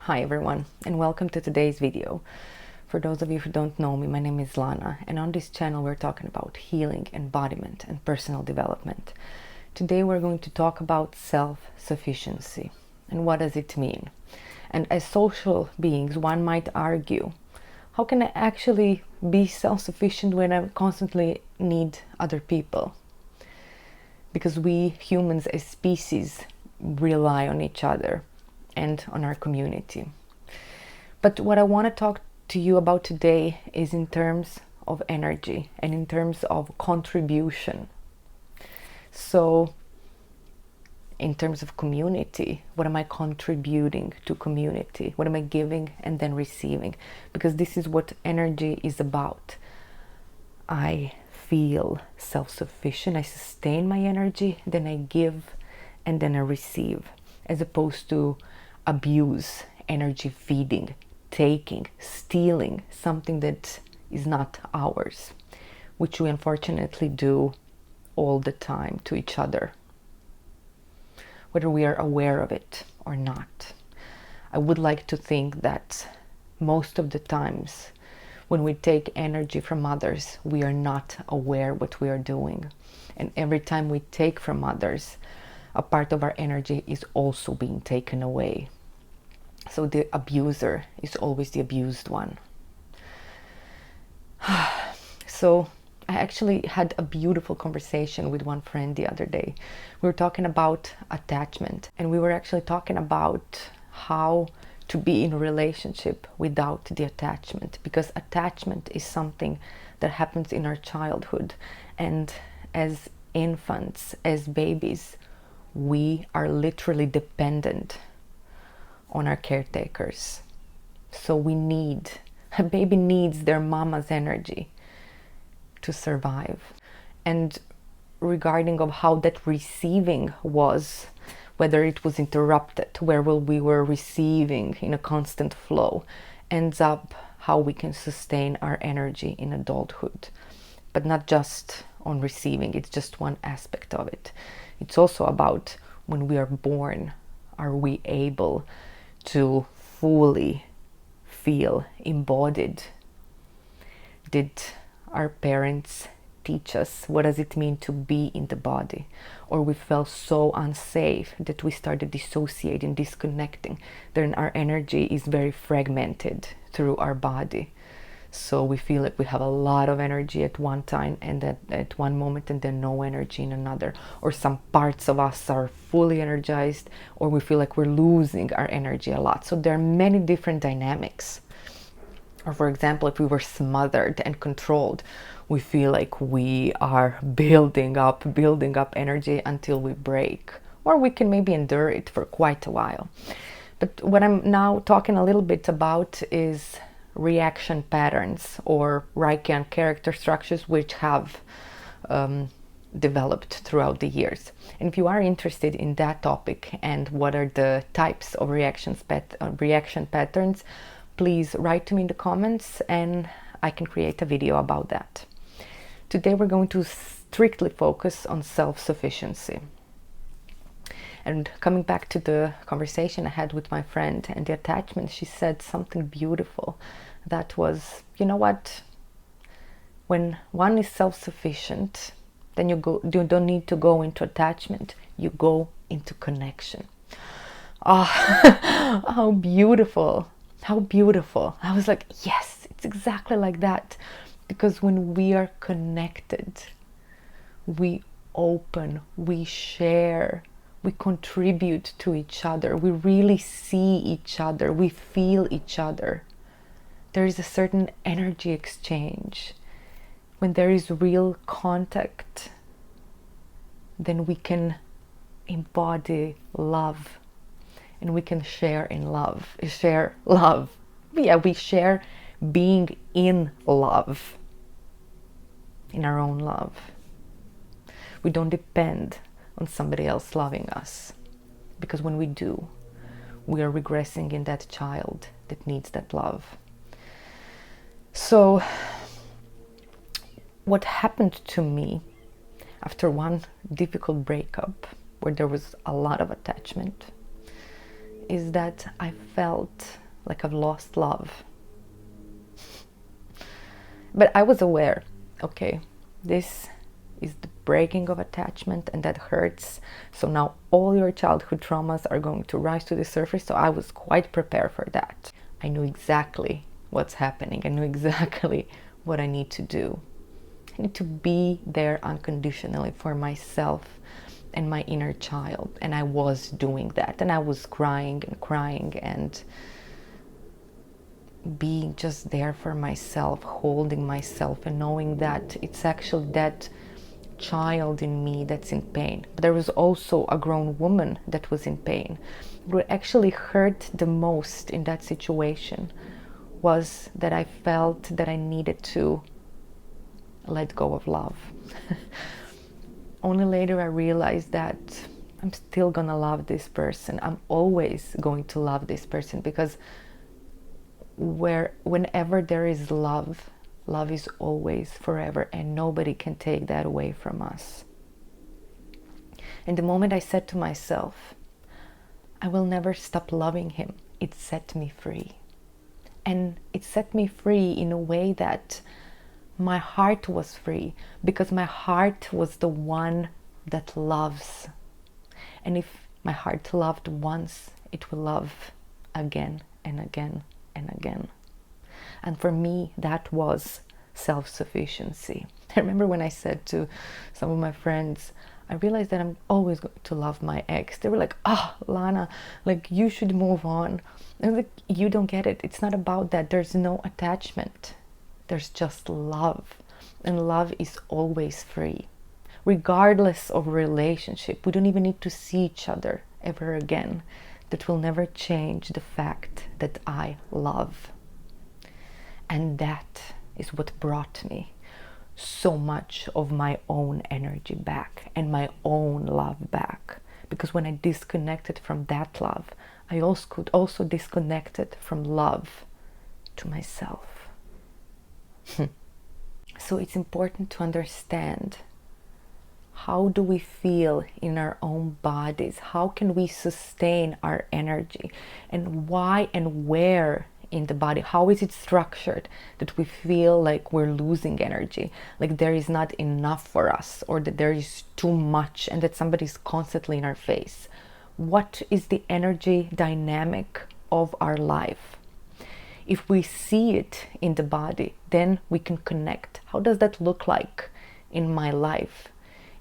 Hi everyone, and welcome to today's video. For those of you who don't know me, my name is Lana, and on this channel we're talking about healing, embodiment, and personal development. Today we're going to talk about self-sufficiency and what does it mean. And as social beings, one might argue, how can I actually be self-sufficient when I constantly need other people? Because we humans as species rely on each other and on our community. But what I want to talk to you about today is in terms of energy and in terms of contribution. So in terms of community, what am I contributing to community? What am I giving and then receiving? Because this is what energy is about. I feel self-sufficient, I sustain my energy, then I give and then I receive, as opposed to abuse, energy feeding, taking, stealing something that is not ours, which we unfortunately do all the time to each other, whether we are aware of it or not. I would like to think that most of the times when we take energy from others, we are not aware what we are doing. And every time we take from others, a part of our energy is also being taken away. So the abuser is always the abused one. So I actually had a beautiful conversation with one friend the other day. We were talking about attachment, and we were actually talking about how to be in a relationship without the attachment, because attachment is something that happens in our childhood, and as infants, as babies, we are literally dependent on our caretakers. So a baby needs their mama's energy to survive. And regarding of how that receiving was, whether it was interrupted, where we were receiving in a constant flow, ends up how we can sustain our energy in adulthood. But not just on receiving, it's just one aspect of it. It's also about when we are born, are we able to fully feel embodied? Did our parents teach us what does it mean to be in the body? Or we felt so unsafe that we started dissociating, disconnecting, then our energy is very fragmented through our body. So we feel like we have a lot of energy at one time and that at one moment, and then no energy in another. Or some parts of us are fully energized, or we feel like we're losing our energy a lot. So there are many different dynamics. Or for example, if we were smothered and controlled, we feel like we are building up energy until we break. Or we can maybe endure it for quite a while. But what I'm now talking a little bit about is reaction patterns or Reichian character structures, which have developed throughout the years. And if you are interested in that topic and what are the types of reaction patterns, please write to me in the comments and I can create a video about that. Today we're going to strictly focus on self-sufficiency. And coming back to the conversation I had with my friend and the attachment, she said something beautiful. That was, you know what? When one is self-sufficient, then you don't need to go into attachment. You go into connection. Ah, how beautiful! How beautiful! I was like, yes, it's exactly like that. Because when we are connected, we open, we share, we contribute to each other, we really see each other, we feel each other. There is a certain energy exchange. When there is real contact, then we can embody love and we can share in love. Share love. Yeah, we share being in love, in our own love. We don't depend on somebody else loving us, because when we do, we are regressing in that child that needs that love. So what happened to me after one difficult breakup where there was a lot of attachment is that I felt like I've lost love. But I was aware, okay, this is the breaking of attachment and that hurts. So now all your childhood traumas are going to rise to the surface. So I was quite prepared for that. I knew exactly what's happening. I knew exactly what I need to do. I need to be there unconditionally for myself and my inner child. And I was doing that. And I was crying and being just there for myself, holding myself and knowing that it's actually that child in me that's in pain. But there was also a grown woman that was in pain. What actually hurt the most in that situation was that I felt that I needed to let go of love. Only later I realized that I'm still gonna love this person. I'm always going to love this person, because whenever there is love, love is always forever, and nobody can take that away from us. And the moment I said to myself, I will never stop loving him, it set me free. And it set me free in a way that my heart was free, because my heart was the one that loves. And if my heart loved once, it will love again and again and again. And for me, that was self-sufficiency. I remember when I said to some of my friends, I realized that I'm always going to love my ex. They were like, oh, Lana, like, you should move on. And I was like, you don't get it. It's not about that. There's no attachment. There's just love. And love is always free. Regardless of relationship, we don't even need to see each other ever again. That will never change the fact that I love. And that is what brought me so much of my own energy back and my own love back. Because when I disconnected from that love, I also could also disconnected from love to myself. So it's important to understand, how do we feel in our own bodies? How can we sustain our energy? And why and where in the body? How is it structured that we feel like we're losing energy? Like there is not enough for us, or that there is too much and that somebody's constantly in our face. What is the energy dynamic of our life? If we see it in the body, then we can connect. How does that look like in my life?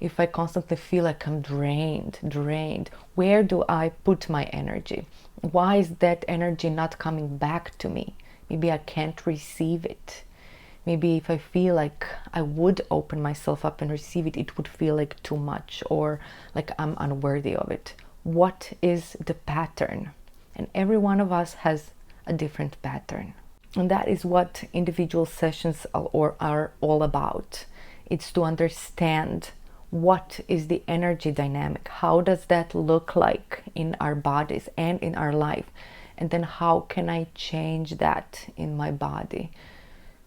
If I constantly feel like I'm drained, where do I put my energy? Why is that energy not coming back to me? Maybe I can't receive it. Maybe if I feel like I would open myself up and receive it, it would feel like too much, or like I'm unworthy of it. What is the pattern? And every one of us has a different pattern. And that is what individual sessions are all about. It's to understand, what is the energy dynamic? How does that look like in our bodies and in our life? And then how can I change that in my body?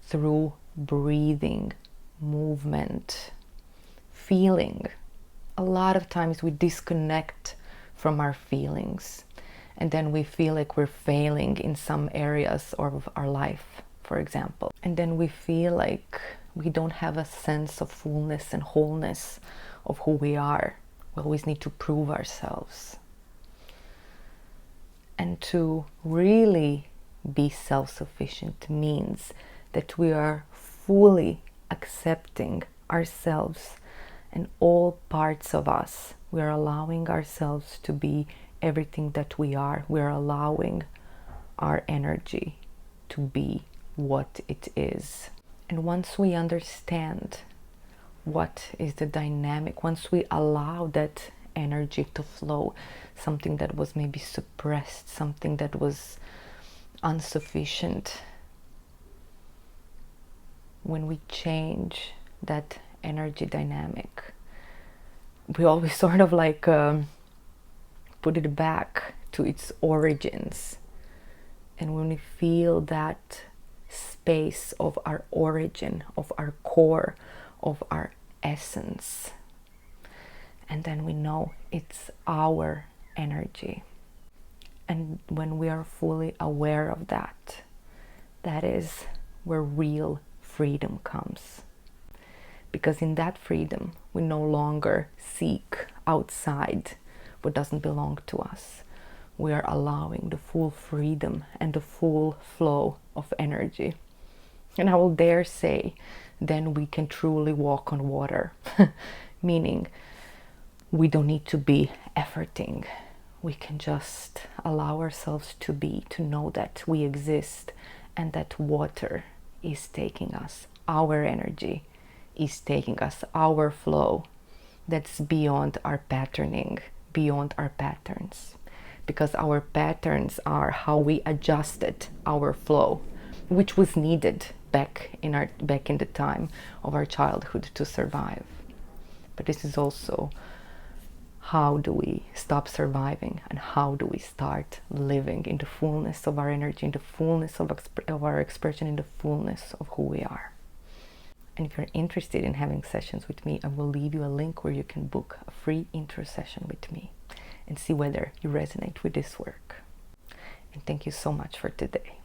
Through breathing, movement, feeling. A lot of times we disconnect from our feelings, and then we feel like we're failing in some areas of our life, for example. And then we feel like we don't have a sense of fullness and wholeness of who we are. We always need to prove ourselves. And to really be self-sufficient means that we are fully accepting ourselves and all parts of us. We are allowing ourselves to be everything that we are. We are allowing our energy to be what it is. And once we understand what is the dynamic, once we allow that energy to flow, something that was maybe suppressed, something that was insufficient, when we change that energy dynamic, we always sort of like put it back to its origins. And when we feel that space of our origin, of our core, of our essence, and then we know it's our energy. And when we are fully aware of that, that is where real freedom comes. Because in that freedom, we no longer seek outside what doesn't belong to us. We are allowing the full freedom and the full flow of energy. And I will dare say, then we can truly walk on water. Meaning, we don't need to be efforting. We can just allow ourselves to be, to know that we exist and that water is taking us. Our energy is taking us, our flow that's beyond our patterning, beyond our patterns. Because our patterns are how we adjusted our flow, which was needed back in the time of our childhood to survive. But this is also how do we stop surviving and how do we start living in the fullness of our energy, in the fullness of our expression, in the fullness of who we are. And if you're interested in having sessions with me, I will leave you a link where you can book a free intro session with me and see whether you resonate with this work. And thank you so much for today.